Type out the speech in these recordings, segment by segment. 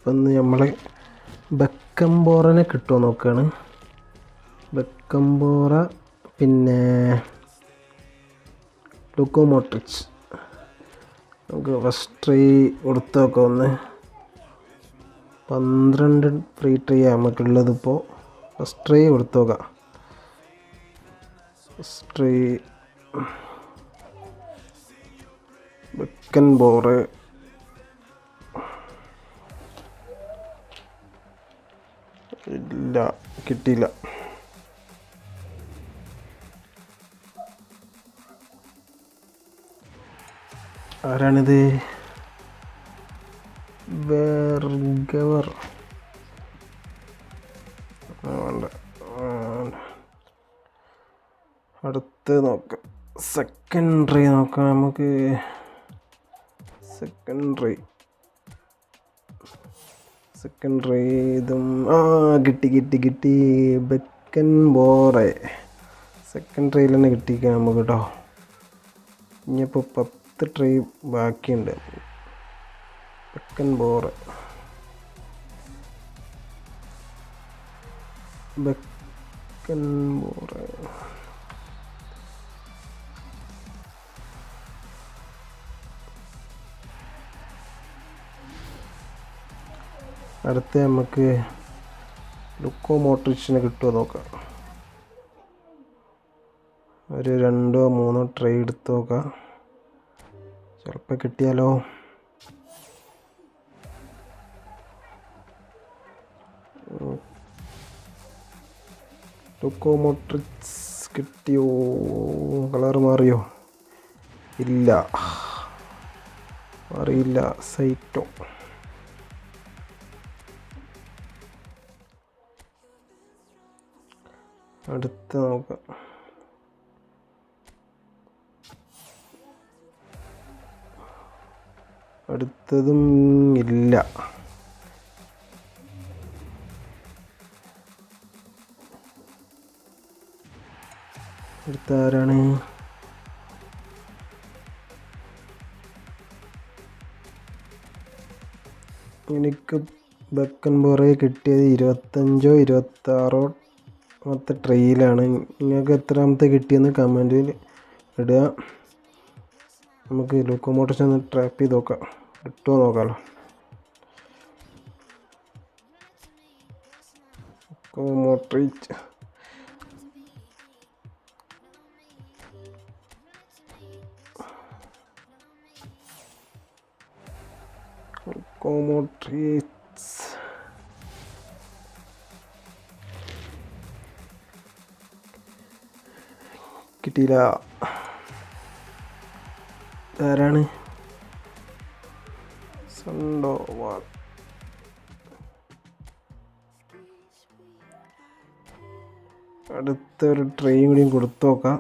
അപ്പം ഇന്ന് നമ്മൾ ബെക്കംബോറനെ കിട്ടുമോ നോക്കുകയാണ്. ബെക്കംബോറ പിന്നെ ലൂക്ക മോഡ്രിച്ച്. നമുക്ക് ഫസ്റ്റ് ട്രൈ കൊടുത്ത് നോക്കാം. ഒന്ന് 12 ഫ്രീ ട്രൈ നമുക്കുള്ളത്. ഇപ്പോൾ ഫസ്റ്റ് ട്രൈ കൊടുത്ത് നോക്കാം. ഫസ്റ്റ് ട്രൈ ബെക്കൻബോറ് ഇല്ല, കിട്ടിയില്ല. ആരാണിത്? ബെർഗവർ. വേണ്ട. അടുത്ത് നോക്കാം. സെക്കൻഡറി നോക്കാം. നമുക്ക് സെക്കൻഡറി ഇതും കിട്ടി. ബെക്കൻബോറെ സെക്കൻഡറിയിൽ തന്നെ കിട്ടിക്കാം നമുക്ക് കേട്ടോ. ഇനിയിപ്പോൾ 10 ട്രൈ ബാക്കിയുണ്ട്. ബെക്കൻബോറെ അടുത്ത് നമുക്ക് ലൂക്ക മോഡ്രിച്ചിനെ കിട്ടുമോ നോക്കാം. ഒരു 2-3 ട്രൈ എടുത്ത് നോക്കാം. ചിലപ്പോൾ കിട്ടിയാലോ. ലൂക്ക മോഡ്രിച്ച് കിട്ടിയോ? കളർ മാറിയോ? ഇല്ല, അറിയില്ല. സൈറ്റോ. അടുത്ത് നോക്കാം. അടുത്തതും ഇല്ല. അടുത്ത ആരാണ്? എനിക്ക് ബെക്കൻബോറെ കിട്ടിയത് 25-ഓ 26-ഓ ട്രൈയിലാണ്. നിങ്ങൾക്ക് എത്രാമത്തെ കിട്ടിയെന്ന് കമൻറ്റിൽ ഇടുക. നമുക്ക് ലൂക്ക മോഡ്രിച്ച് ഒന്ന് ട്രാപ്പ് ചെയ്ത് നോക്കാം. കിട്ടുമോ നോക്കാമല്ലോ. ലൂക്ക മോഡ്രിച്ച് കിട്ടിയില്ല. ആരാണ്? സണ്ടോവാൾ. അടുത്തൊരു ട്രെയിൻ കൂടിയും കൊടുത്തു നോക്കാം.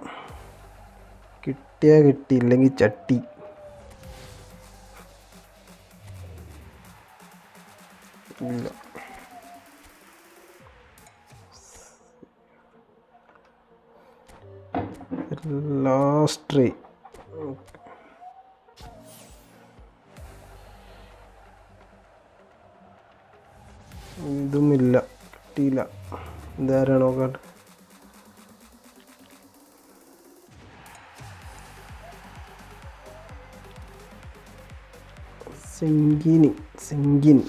കിട്ടിയാൽ കിട്ടി, ഇല്ലെങ്കിൽ ചട്ടി. ഇല്ല. Last try. ഇതുമില്ല, കിട്ടിയില്ല. ഇതാരാണ് നോക്കാട്ട്? സിങ്കിൻ